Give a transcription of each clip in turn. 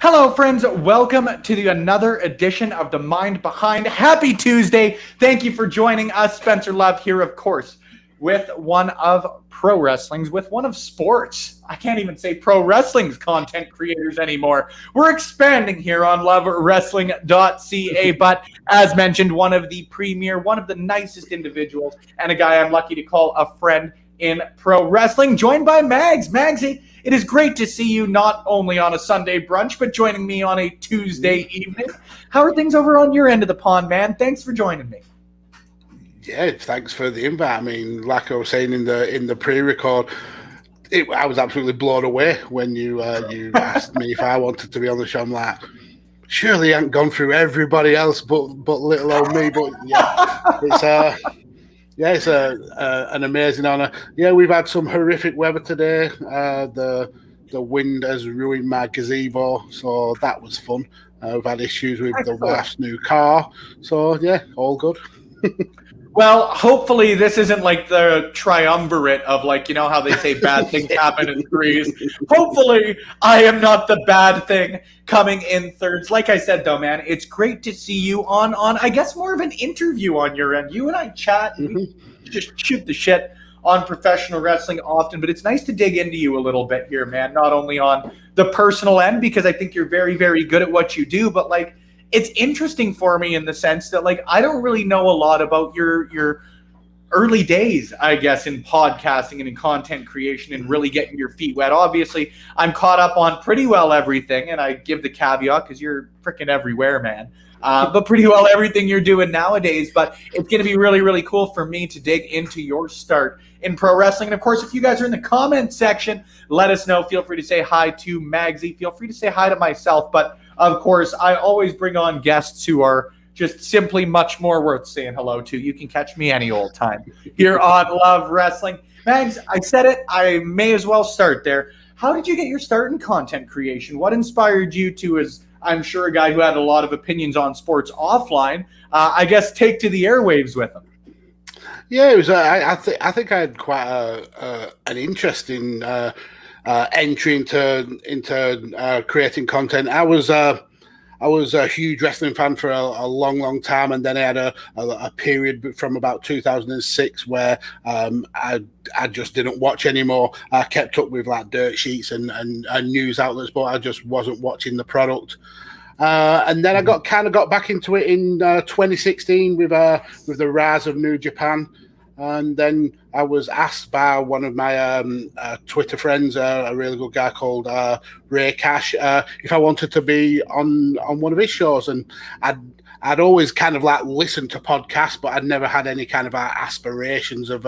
Hello, friends. Welcome to another edition of The Mind Behind. Happy Tuesday. Thank you for joining us. Spencer Love here, of course, with one of pro wrestling's, with one of sports. I can't even say pro wrestling's content creators anymore. We're expanding here on lovewrestling.ca, but as mentioned, one of the premier, one of the nicest individuals, and a guy I'm lucky to call a friend in pro wrestling, joined by Mags. Magsy, it is great to see you not only on a Sunday brunch, but joining me on a Tuesday evening. How are things over on your end of the pond, man? Thanks for joining me. Yeah, thanks for the invite. I mean, like I was saying in the pre-record, I was absolutely blown away when you asked me if I wanted to be on the show. I'm like, surely I haven't gone through everybody else, but little old me. But yeah, it's an amazing honor. Yeah, we've had some horrific weather today. The wind has ruined my gazebo, so that was fun. We've had issues with the wife's new car, so yeah, all good. Well, hopefully this isn't like the triumvirate of, like, you know how they say bad things happen in threes. Hopefully I am not the bad thing coming in thirds. Like I said, though, man, it's great to see you on I guess, more of an interview on your end. You and I chat and we just shoot the shit on professional wrestling often, but it's nice to dig into you a little bit here, man, not only on the personal end, because I think you're very, very good at what you do, but, like, it's interesting for me in the sense that, like, I don't really know a lot about your early days, I guess, in podcasting and in content creation and really getting your feet wet. Obviously, I'm caught up on pretty well everything, and I give the caveat because you're freaking everywhere, man. But pretty well everything you're doing nowadays. But it's going to be really, really cool for me to dig into your start in pro wrestling. And, of course, if you guys are in the comment section, let us know. Feel free to say hi to Magsy. Feel free to say hi to myself. But of course, I always bring on guests who are just simply much more worth saying hello to. You can catch me any old time here on Love Wrestling. Mags, I said it. I may as well start there. How did you get your start in content creation? What inspired you to, as I'm sure a guy who had a lot of opinions on sports offline, I guess, take to the airwaves with them? Yeah, it was. I think I had quite an interesting entry into creating content. I was a huge wrestling fan for a long time, and then I had a period from about 2006 where I just didn't watch anymore. I kept up with, like, dirt sheets and news outlets, but I just wasn't watching the product. And then I got back into it in 2016 with the rise of New Japan. And then I was asked by one of my Twitter friends, a really good guy called Ray Cash, if I wanted to be on one of his shows. And I'd always kind of, like, listened to podcasts, but I'd never had any kind of aspirations of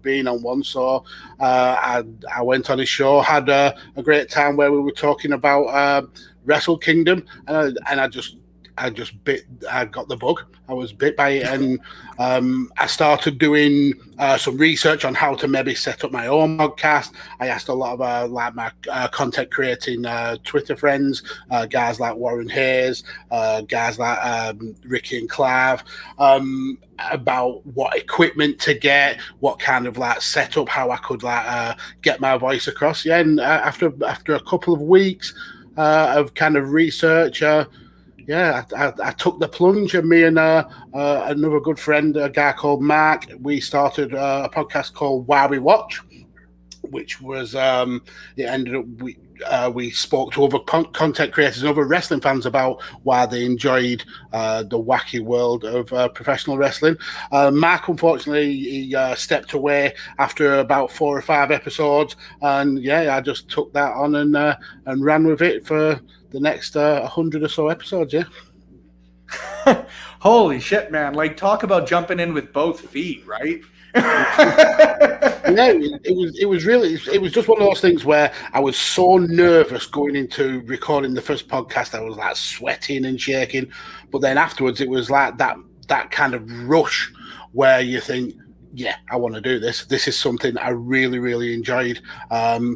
being on one. So I went on his show, had a great time where we were talking about Wrestle Kingdom, and I got the bug. I was bit by it, and I started doing some research on how to maybe set up my own podcast. I asked a lot of my content creating Twitter friends, guys like Warren Hayes, guys like Ricky and Clive, about what equipment to get, what kind of, like, setup, how I could, like, get my voice across. Yeah, and after a couple of weeks of kind of research. Yeah, I took the plunge, and me and another good friend, a guy called Mark, we started a podcast called Why We Watch, which was it ended up we spoke to other content creators and other wrestling fans about why they enjoyed the wacky world of professional wrestling. Mark, unfortunately, he stepped away after about 4 or 5 episodes, and yeah, I just took that on and ran with it for the next 100 or so episodes. Yeah. Holy shit, man. Like, talk about jumping in with both feet, right? Yeah, it was just one of those things where I was so nervous going into recording the first podcast. I was, like, sweating and shaking, but then afterwards it was like that kind of rush where you think, yeah, I want to do this. This is something I really, really enjoyed.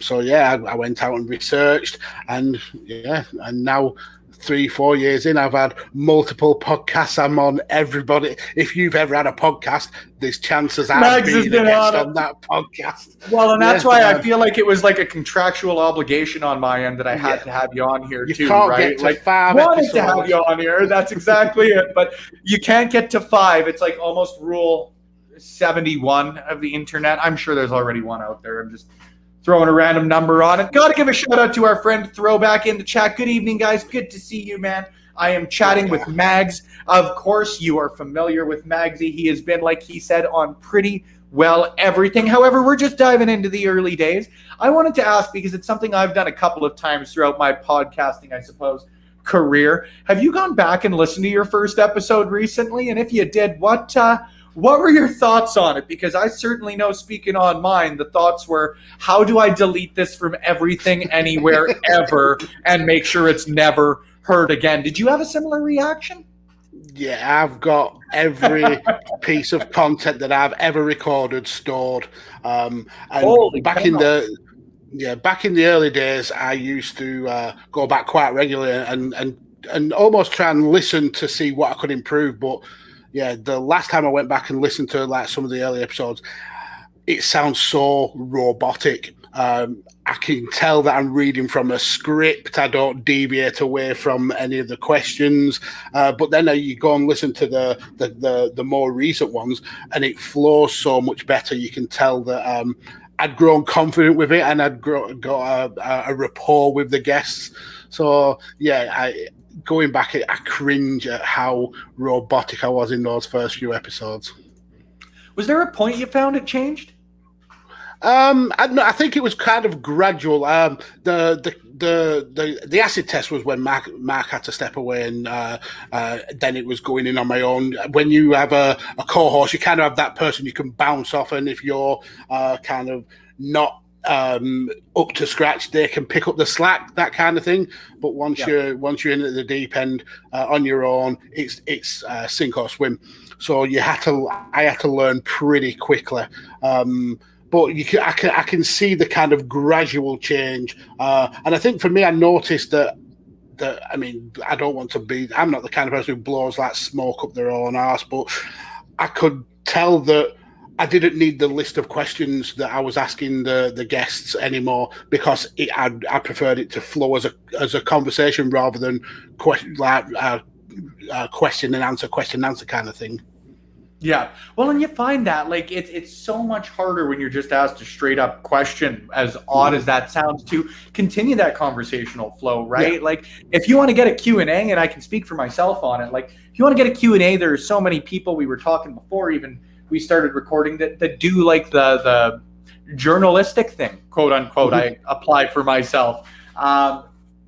So yeah, I went out and researched, and yeah, and now 3-4 years in, I've had multiple podcasts. I'm on everybody. If you've ever had a podcast, there's chances I've been a guest on that podcast. Well, and that's why I feel like it was like a contractual obligation on my end that I had to have you on here too, right? Get to 5 wanted episodes. to have you on here. That's exactly it. But you can't get to 5. It's like almost rule 71 of the internet. I'm sure there's already one out there. I'm just throwing a random number on it. Got to give a shout out to our friend Throwback in the chat. Good evening, guys. Good to see you, man. I am chatting with Mags. Of course, you are familiar with Magsy. He has been, like he said, on pretty well everything. However, we're just diving into the early days. I wanted to ask, because it's something I've done a couple of times throughout my podcasting, I suppose, career. Have you gone back and listened to your first episode recently? And if you did, what were your thoughts on it? Because I certainly know, speaking on mine, the thoughts were, how do I delete this from everything, anywhere, ever, and make sure it's never heard again? Did you have a similar reaction? Yeah, I've got every piece of content that I've ever recorded stored. And back in the early days, I used to go back quite regularly and almost try and listen to see what I could improve. But yeah, the last time I went back and listened to like some of the early episodes, it sounds so robotic. I can tell that I'm reading from a script. I don't deviate away from any of the questions. But then you go and listen to the more recent ones, and it flows so much better. You can tell that I'd grown confident with it, and I'd got a rapport with the guests. So yeah, going back, I cringe at how robotic I was in those first few episodes. Was there a point you found it changed? I think it was kind of gradual. The acid test was when Mark had to step away, and then it was going in on my own. When you have a co-host, you kind of have that person you can bounce off, and if you're kind of not up to scratch, they can pick up the slack, that kind of thing. But once you're in at the deep end on your own, it's sink or swim. So I had to learn pretty quickly. But I can see the kind of gradual change, and I think for me, I noticed that I mean, I'm not the kind of person who blows like smoke up their own arse, but I could tell that I didn't need the list of questions that I was asking the guests anymore, because I preferred it to flow as a conversation rather than question and answer kind of thing. Yeah. Well, and you find that like it's so much harder when you're just asked a straight up question, as odd as that sounds, to continue that conversational flow, right? Yeah. Like if you want to get a Q&A, and I can speak for myself on it, like if you want to get a Q&A, there's so many people, we were talking before even we started recording, that do like the journalistic thing, quote unquote. I applied for myself.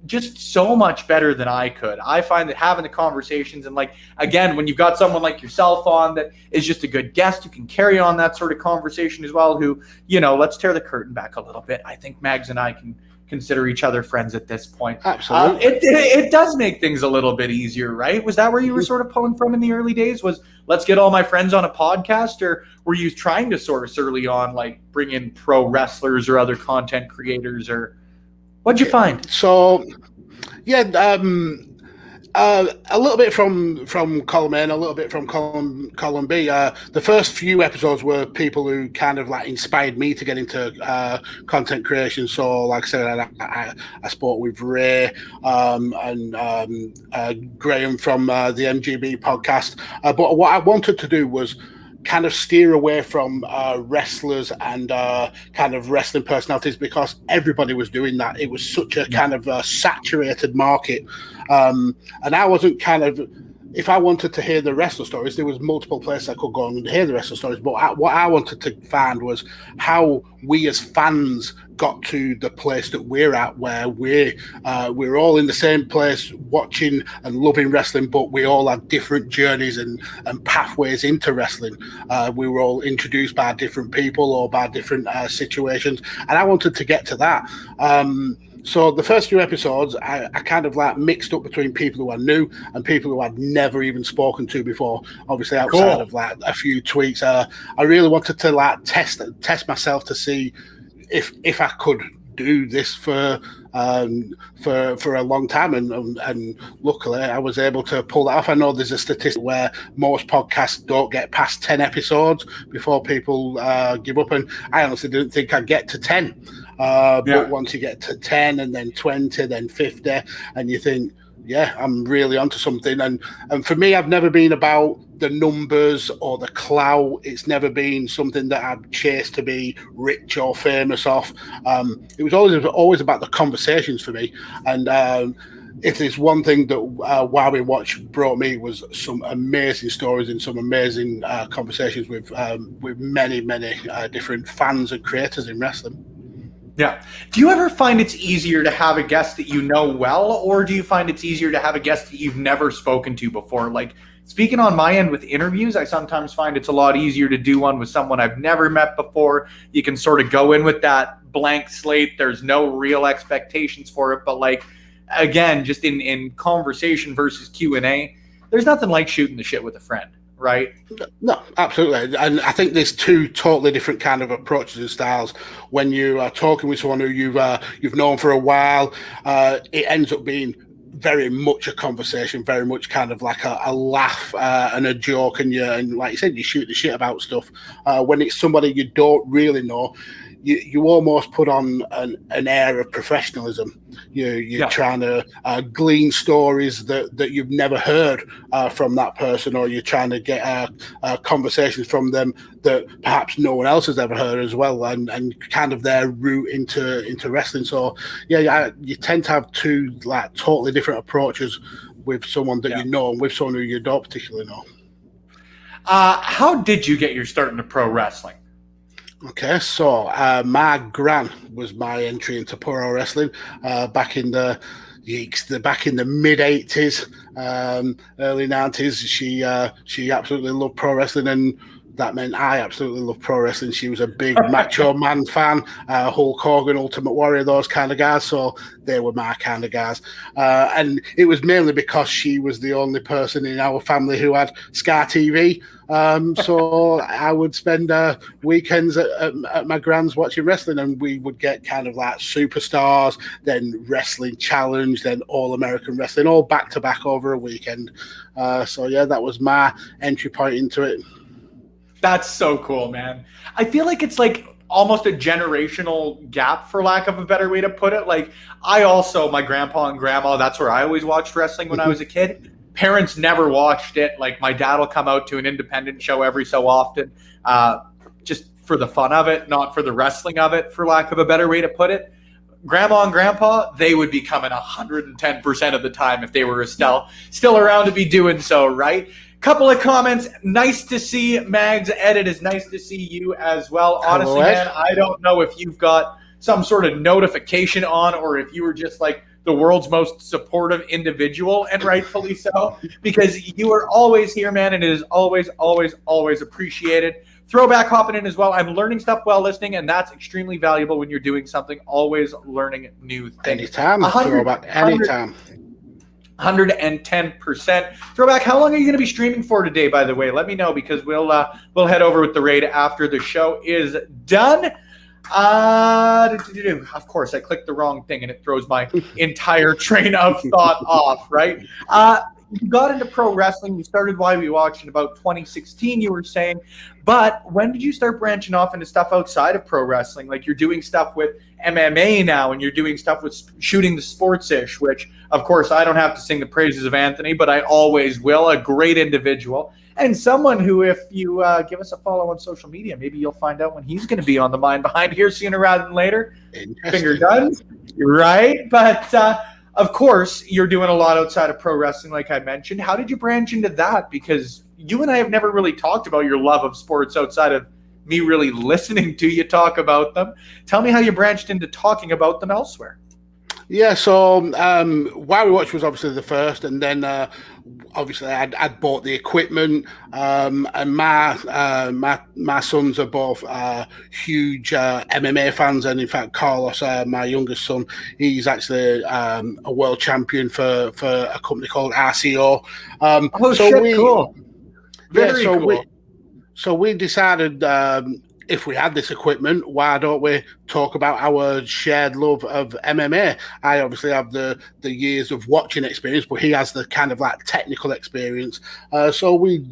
Just so much better than I could. I find that having the conversations, and like, again, when you've got someone like yourself on that is just a good guest who can carry on that sort of conversation as well, who, let's tear the curtain back a little bit. I think Mags and I can consider each other friends at this point. Absolutely. It does make things a little bit easier, right? Was that where you were sort of pulling from in the early days? Was let's get all my friends on a podcast, or were you trying to source early on, like bring in pro wrestlers or other content creators, or what'd you find? So, yeah, a little bit from column A and a little bit from column B. The first few episodes were people who kind of like inspired me to get into content creation. So, like I said, I spoke with Ray and Graham from the MGB podcast. But what I wanted to do was kind of steer away from wrestlers and kind of wrestling personalities, because everybody was doing that. It was such a kind of saturated market. And I wasn't kind of, if I wanted to hear the wrestler stories, there was multiple places I could go and hear the wrestler stories. But what I wanted to find was how we as fans got to the place that we're at, where we're all in the same place watching and loving wrestling, but we all had different journeys and pathways into wrestling. We were all introduced by different people or by different situations, and I wanted to get to that. So the first few episodes, I kind of like mixed up between people who I knew and people who I'd never even spoken to before. Obviously, outside of like a few tweets, I really wanted to like test myself to see if I could do this for a long time, and luckily I was able to pull that off. I know there's a statistic where most podcasts don't get past 10 episodes before people give up, and I honestly didn't think I'd get to 10. But once you get to 10 and then 20, then 50, and you think, yeah, I'm really onto something. And for me, I've never been about the numbers or the clout. It's never been something that I've chased to be rich or famous off. It was always about the conversations for me. And if there's one thing that Why We Watch brought me, was some amazing stories and some amazing conversations with many different fans and creators in wrestling. Yeah. Do you ever find it's easier to have a guest that you know well, or do you find it's easier to have a guest that you've never spoken to before? Like, speaking on my end with interviews, I sometimes find it's a lot easier to do one with someone I've never met before. You can sort of go in with that blank slate. There's no real expectations for it. But like, again, just in conversation versus Q&A, there's nothing like shooting the shit with a friend. Right? No, absolutely. And I think there's two totally different kind of approaches and styles. When you are talking with someone who you've known for a while, it ends up being very much a conversation, very much kind of like a laugh and a joke, and like you said, you shoot the shit about stuff. When it's somebody you don't really know, you almost put on an air of professionalism. You're trying to glean stories that you've never heard from that person, or you're trying to get conversations from them that perhaps no one else has ever heard as well, and kind of their route into wrestling. So you tend to have two like totally different approaches with someone that you know and with someone who you don't particularly know. How did you get your start into pro wrestling? Okay, so my gran was my entry into pro wrestling back in the mid 80s, early 90s. She absolutely loved pro wrestling, and that meant I absolutely loved pro wrestling. She was a big Macho Man fan, Hulk Hogan, Ultimate Warrior, those kind of guys. So they were my kind of guys. And it was mainly because she was the only person in our family who had Sky TV. So I would spend weekends at my gran's watching wrestling, and we would get kind of like Superstars, then Wrestling Challenge, then All American Wrestling, all back to back over a weekend. So yeah, that was my entry point into it. That's so cool, man. I feel like it's like almost a generational gap, for lack of a better way to put it. Like, my grandpa and grandma, that's where I always watched wrestling when I was a kid. Parents never watched it. Like, my dad will come out to an independent show every so often, just for the fun of it, not for the wrestling of it, for lack of a better way to put it. Grandma and grandpa, they would be coming 110% of the time if they were still around to be doing so, right? Couple of comments. Nice to see Mag's edit. Is nice to see you as well. Honestly, man, I don't know if you've got some sort of notification on, or if you were just like the world's most supportive individual, and rightfully so, because you are always here, man, and it is always, always, always appreciated. Throwback hopping in as well. I'm learning stuff while listening, and that's extremely valuable when you're doing something. Always learning new things. Anytime. Throwback. Anytime. 110%. Throwback, how long are you going to be streaming for today, by the way? Let me know, because we'll head over with the raid after the show is done. Of course, I clicked the wrong thing, and it throws my entire train of thought off, right? You got into pro wrestling. You started Why We Watch in about 2016, you were saying. But when did you start branching off into stuff outside of pro wrestling? Like, you're doing stuff with MMA now, and you're doing stuff with Shooting the Sports-ish, which, of course, I don't have to sing the praises of Anthony, but I always will. A great individual. And someone who, if you give us a follow on social media, maybe you'll find out when he's going to be on the Mind Behind here sooner rather than later. Finger guns, right? But of course, you're doing a lot outside of pro wrestling, like I mentioned. How did you branch into that? Because you and I have never really talked about your love of sports outside of me really listening to you talk about them. Tell me how you branched into talking about them elsewhere. Yeah, so Why We Watch was obviously the first, and then obviously I'd bought the equipment, and my sons are both huge MMA fans, and in fact Carlos, my youngest son, he's actually a world champion for a company called RCO. Cool. Very cool. So we decided if we had this equipment, why don't we talk about our shared love of MMA? I obviously have the years of watching experience, but he has the kind of like technical experience. So we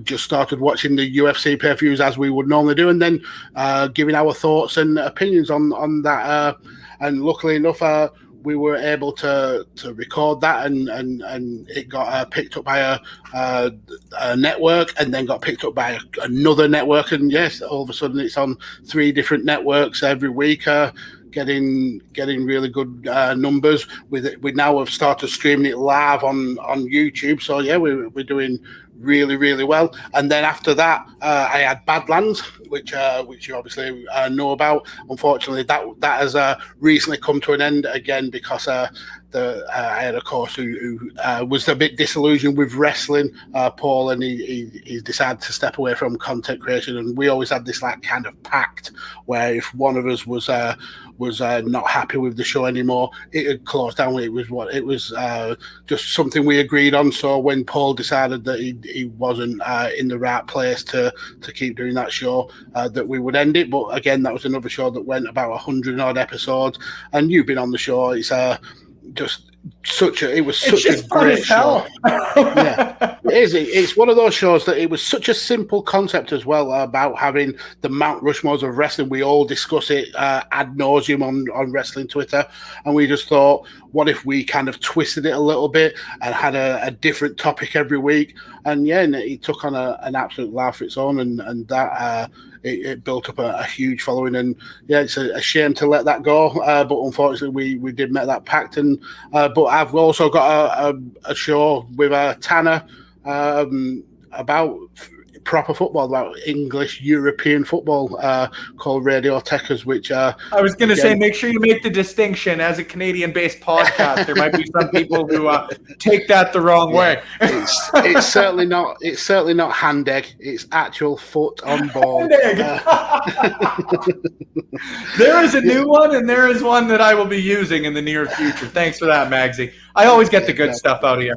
just started watching the UFC pay-per-views as we would normally do, and then giving our thoughts and opinions on that. And luckily enough, we were able to record that, and it got picked up by a network, and then got picked up by another network, and yes, all of a sudden it's on 3 different networks every week, getting really good numbers. We now have started streaming it live on YouTube, so yeah, we're doing really, really well. And then after that, I had Badlands, which you obviously know about. Unfortunately, that has recently come to an end again, because I had a course who was a bit disillusioned with wrestling, Paul, and he decided to step away from content creation. And we always had this like kind of pact where if one of us was not happy with the show anymore, it had closed down. It was just something we agreed on. So when Paul decided that he wasn't in the right place to keep doing that show, that we would end it. But again, that was another show that went about 100 odd episodes, and you've been on the show. It's just such a great show. Yeah, it is. It's one of those shows that it was such a simple concept as well, about having the Mount Rushmores of wrestling. We all discuss it ad nauseum on wrestling Twitter, and we just thought, what if we kind of twisted it a little bit and had a different topic every week? And yeah, and it took on an absolute life of its own, and that it built up a huge following. And yeah, it's a shame to let that go, but unfortunately we did make that pact. And but I've also got a show with Tanner about proper football, about English European football, called Radio Tekkers, which I was going to say, make sure you make the distinction. As a Canadian-based podcast, there might be some people who take that the wrong way. It's certainly not hand egg. It's actual foot on board. There is a new one, and there is one that I will be using in the near future. Thanks for that, Magsy. I always get the good stuff out of you.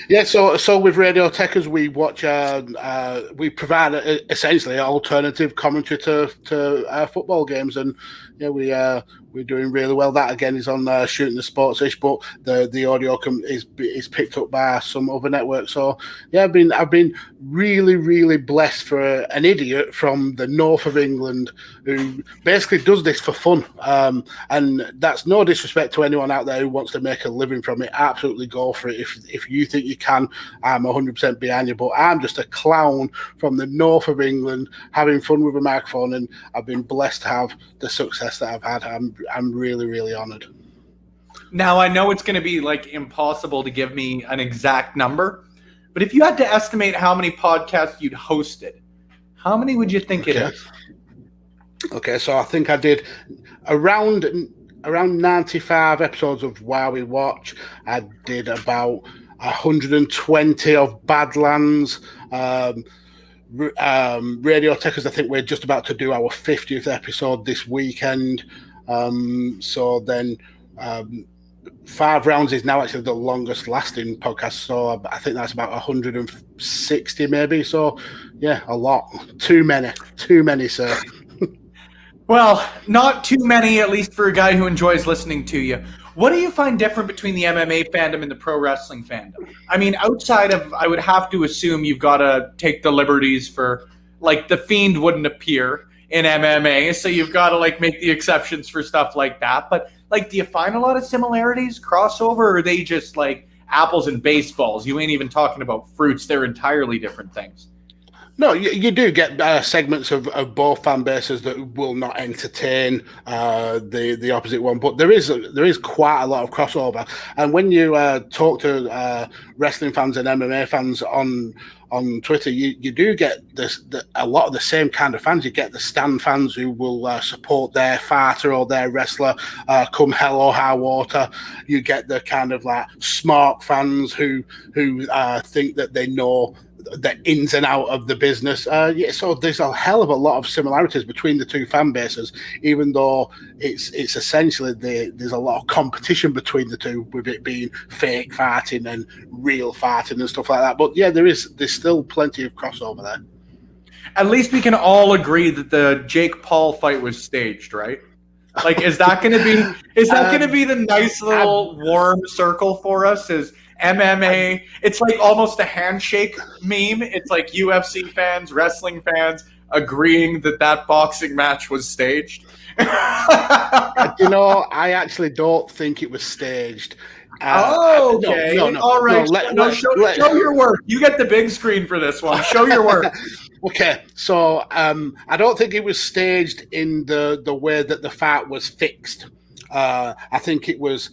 Yeah, so with Radio Tekkers, we watch. We provide essentially alternative commentary to football games, and yeah, we're doing really well. That again is on Shooting the Sports-ish, but the audio is picked up by some other network. So yeah, I've been really, really blessed for an idiot from the north of England who basically does this for fun. And that's no disrespect to anyone out there who wants to make a living from it. Absolutely go for it. If you think you can, I'm 100% behind you. But I'm just a clown from the north of England having fun with a microphone, and I've been blessed to have the success that I've had. I'm really, really honored. Now, I know it's going to be like impossible to give me an exact number, but if you had to estimate how many podcasts you'd hosted, how many would you think it is? Okay, so I think I did around 95 episodes of While We Watch. I did about 120 of Badlands. Radio Tekkers, I think we're just about to do our 50th episode this weekend. So then 5 Rounds is now actually the longest lasting podcast. So I think that's about 160 maybe. So yeah, a lot. Too many, sir. Well, not too many, at least for a guy who enjoys listening to you. What do you find different between the MMA fandom and the pro wrestling fandom? I mean, outside of, I would have to assume you've got to take the liberties for, like, The Fiend wouldn't appear in MMA, so you've got to, like, make the exceptions for stuff like that. But, like, do you find a lot of similarities, crossover, or are they just, like, apples and baseballs? You ain't even talking about fruits. They're entirely different things. No, you do get segments of both fan bases that will not entertain the opposite one, but there is quite a lot of crossover. And when you talk to wrestling fans and MMA fans on Twitter, you do get a lot of the same kind of fans. You get the stand fans who will support their fighter or their wrestler come hell or high water. You get the kind of like smart fans who think that they know the ins and out of the business. So there's a hell of a lot of similarities between the two fan bases, even though it's essentially there's a lot of competition between the two, with it being fake fighting and real fighting and stuff like that. But yeah, there's still plenty of crossover there. At least we can all agree that the Jake Paul fight was staged, right? Like, is that going to be the nice little warm circle for us? Is MMA? It's like almost a handshake meme. It's like UFC fans, wrestling fans agreeing that boxing match was staged. I actually don't think it was staged. Okay. No. All right. Show your work. You get the big screen for this one. Show your work. Okay, so I don't think it was staged in the way that the fight was fixed. I think it was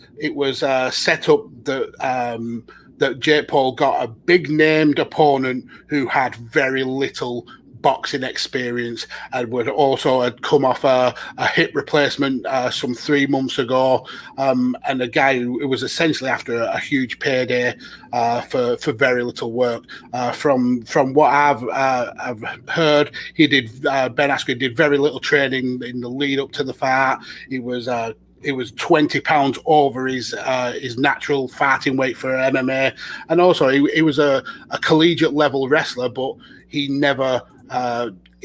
set up that Jake Paul got a big named opponent who had very little boxing experience and would also had come off a hip replacement some 3 months ago, and a guy who was essentially after a huge payday for very little work. From what I've heard, Ben Askren did very little training in the lead up to the fight. It was 20 pounds over his natural fighting weight for MMA, and also he was a collegiate level wrestler, but he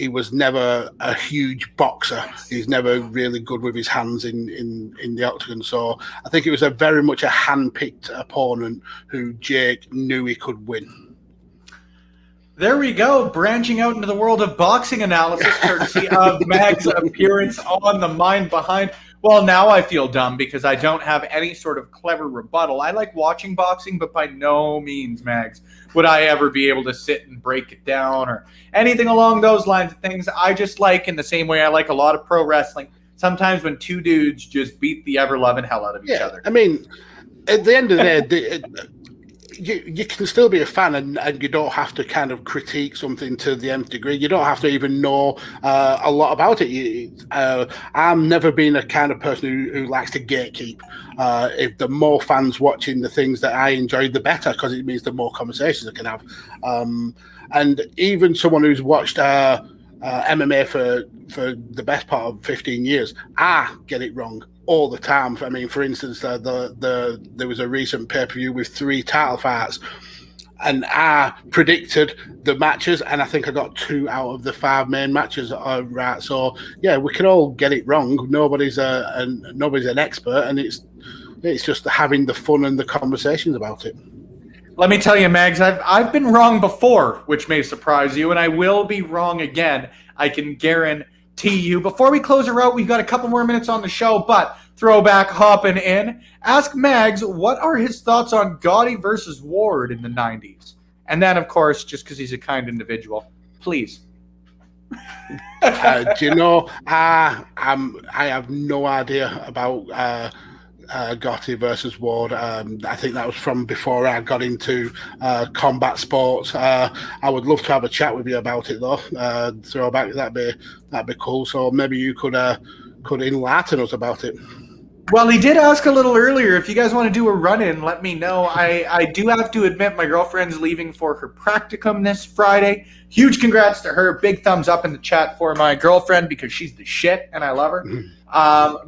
was never a huge boxer. He's never really good with his hands in the octagon. So I think it was very much a hand-picked opponent who Jake knew he could win. There we go, branching out into the world of boxing analysis, courtesy of Mag's appearance on The Mind Behind. Well, now I feel dumb because I don't have any sort of clever rebuttal. I like watching boxing, but by no means, Mags, would I ever be able to sit and break it down or anything along those lines of things. I just like, in the same way I like a lot of pro wrestling, sometimes when two dudes just beat the ever-loving hell out of each other. I mean, at the end of the day, you can still be a fan, and you don't have to kind of critique something to the nth degree. You don't have to even know a lot about it. I'm never been a kind of person who likes to gatekeep. If the more fans watching the things that I enjoy, the better, because it means the more conversations I can have. And even someone who's watched MMA for the best part of 15 years, I get it wrong all the time. I mean, for instance, there was a recent pay-per-view with 3 title fights, and I predicted the matches, and I think I got 2 out of the 5 main matches right. So yeah, we can all get it wrong. Nobody's an expert, and it's just having the fun and the conversations about it. Let me tell you, Mags, I've been wrong before, which may surprise you, and I will be wrong again. I can guarantee you. Before we close her out, we've got a couple more minutes on the show, but throwback hopping in. Ask Mags what are his thoughts on Gotti versus Ward in the 90s. And then, of course, just because he's a kind individual, please. I have no idea about Gotti versus Ward. I think that was from before I got into combat sports. I would love to have a chat with you about it, though. Throwback, that'd be cool. So maybe you could enlighten us about it. Well, he did ask a little earlier. If you guys want to do a run-in, let me know. I do have to admit my girlfriend's leaving for her practicum this Friday. Huge congrats to her. Big thumbs up in the chat for my girlfriend because she's the shit and I love her.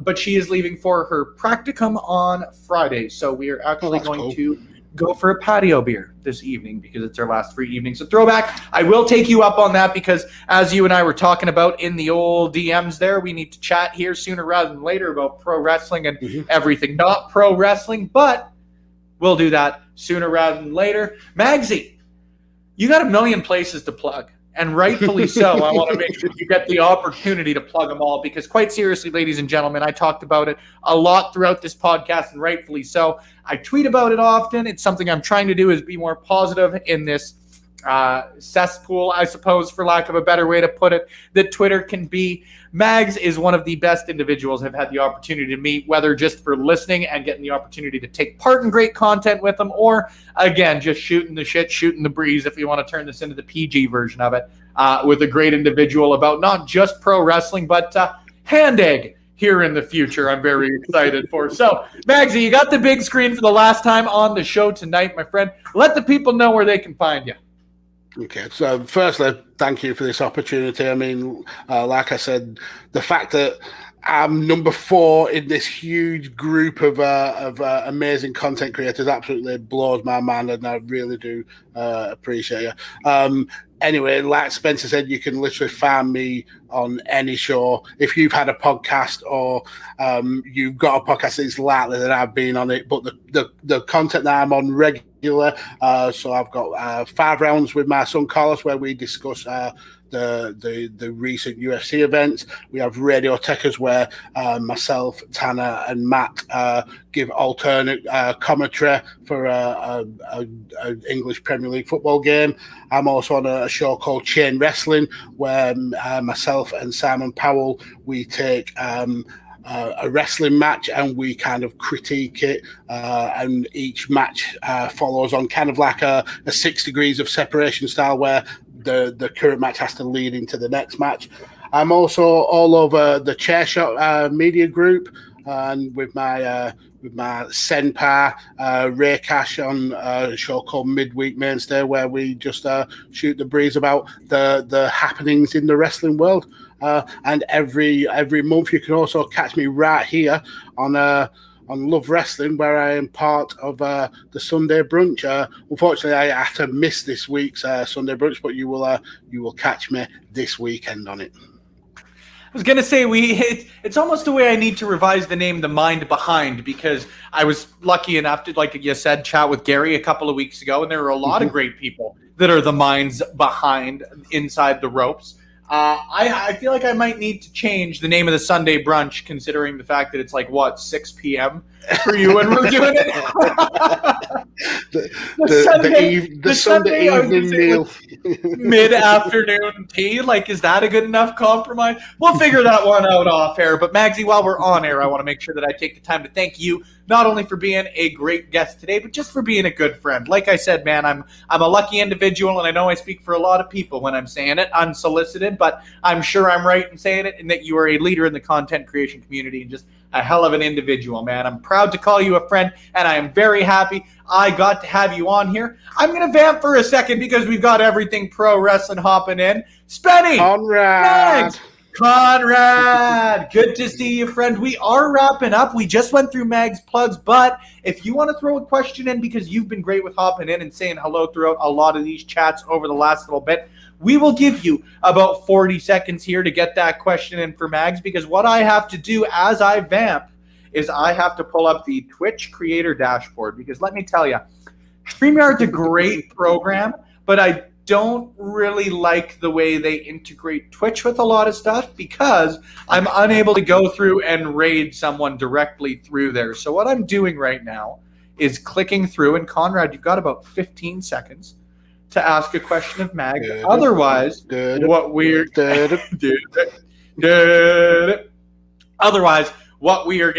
But she is leaving for her practicum on Friday. So we are actually going to go for a patio beer this evening because it's our last free evening. So throwback, I will take you up on that because as you and I were talking about in the old DMs there, we need to chat here sooner rather than later about pro wrestling and everything not pro wrestling, but we'll do that sooner rather than later. Magsy, you got a million places to plug. And rightfully so. I want to make sure you get the opportunity to plug them all because quite seriously, ladies and gentlemen, I talked about it a lot throughout this podcast and rightfully so. I tweet about it often. It's something I'm trying to do is be more positive in this cesspool, I suppose, for lack of a better way to put it, that Twitter can be. Mags is one of the best individuals I've had the opportunity to meet, whether just for listening and getting the opportunity to take part in great content with them, or, again, just shooting the shit, shooting the breeze, if you want to turn this into the PG version of it, with a great individual about not just pro wrestling, but hand egg here in the future. I'm very excited for. So, Magsy, you got the big screen for the last time on the show tonight, my friend. Let the people know where they can find you. Okay, so firstly, thank you for this opportunity. I mean, like I said, the fact that I'm number 4 in this huge group of amazing content creators absolutely blows my mind, and I really do appreciate you. anyway, like Spencer said, you can literally find me on any show. If you've had a podcast or you've got a podcast, it's likely that I've been on it. But the content that I'm on regular, so I've got 5 rounds with my son Carlos, where we discuss the recent UFC events. We have Radio Tekkers, where myself, Tanner, and Matt give alternate commentary for an English Premier League football game. I'm also on a show called Chain Wrestling, where myself and Simon Powell, we take a wrestling match and we kind of critique it, and each match follows on kind of like a 6 degrees of separation style, where the current match has to lead into the next match. I'm also all over the Chair Shot media group, and with my senpai Ray Cash on a show called Midweek Mainstay, where we just shoot the breeze about the happenings in the wrestling world. And every month you can also catch me right here on Love Wrestling, where I am part of the Sunday Brunch. Unfortunately, I had to miss this week's Sunday Brunch, but you will catch me this weekend on it. I was going to say, it's almost a way I need to revise the name The Mind Behind, because I was lucky enough to, like you said, chat with Gary a couple of weeks ago, and there are a lot of great people that are the minds behind Inside the Ropes. I feel like I might need to change the name of the Sunday Brunch, considering the fact that it's 6 p.m. for you when we're doing it. the Sunday evening meal. Mid-afternoon tea. Is that a good enough compromise? We'll figure that one out off air. But Magsy, while we're on air, I want to make sure that I take the time to thank you, not only for being a great guest today, but just for being a good friend. Like I said, man, I'm a lucky individual, and I know I speak for a lot of people when I'm saying it unsolicited, but I'm sure I'm right in saying it, and that you are a leader in the content creation community and just a hell of an individual, man. I'm proud to call you a friend, and I am very happy I got to have you on here. I'm going to vamp for a second because we've got everything pro wrestling hopping in. Spenny! Conrad! Good to see you, friend. We are wrapping up. We just went through Mag's plugs, but if you want to throw a question in, because you've been great with hopping in and saying hello throughout a lot of these chats over the last little bit, we will give you about 40 seconds here to get that question in for Mags, because what I have to do as I vamp is I have to pull up the Twitch creator dashboard, because let me tell you, StreamYard's a great program, but I don't really like the way they integrate Twitch with a lot of stuff, because I'm unable to go through and raid someone directly through there. So what I'm doing right now is clicking through, and Conrad, you've got about 15 seconds to ask a question of Mag. Otherwise, what we are going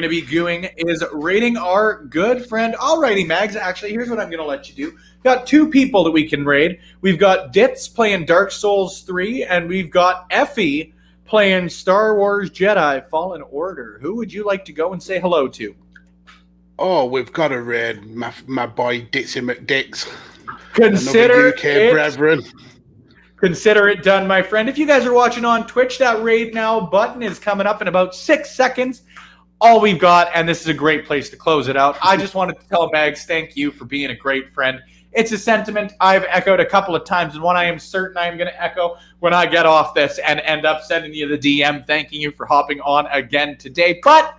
to be doing is rating our good friend. Alrighty, Mags. Actually, here's what I'm going to let you do. Got 2 people that we can raid. We've got Ditz playing Dark Souls 3, and we've got Effie playing Star Wars Jedi Fallen Order. Who would you like to go and say hello to? Oh, we've got to raid my boy Ditsy McDicks. Consider UK brethren. Consider it done, my friend. If you guys are watching on Twitch, that raid now button is coming up in about 6 seconds. All we've got, and this is a great place to close it out, I just wanted to tell Mags, thank you for being a great friend. It's a sentiment I've echoed a couple of times, and one I am certain I am going to echo when I get off this and end up sending you the DM thanking you for hopping on again today. But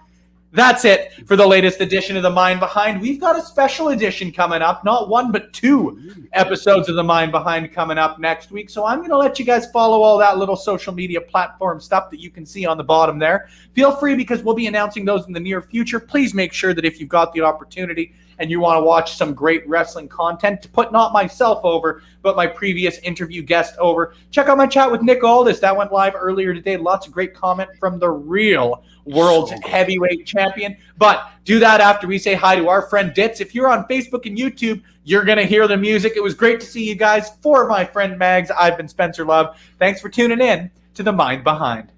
that's it for the latest edition of The Mind Behind. We've got a special edition coming up, not 1 but 2 episodes of The Mind Behind coming up next week. So I'm going to let you guys follow all that little social media platform stuff that you can see on the bottom there. Feel free, because we'll be announcing those in the near future. Please make sure that if you've got the opportunity and you want to watch some great wrestling content, to put not myself over, but my previous interview guest over, check out my chat with Nick Aldis. That went live earlier today. Lots of great comment from the real world's heavyweight champion. But do that after we say hi to our friend Ditz. If you're on Facebook and YouTube, you're going to hear the music. It was great to see you guys. For my friend Mags, I've been Spencer Love. Thanks for tuning in to The Mind Behind.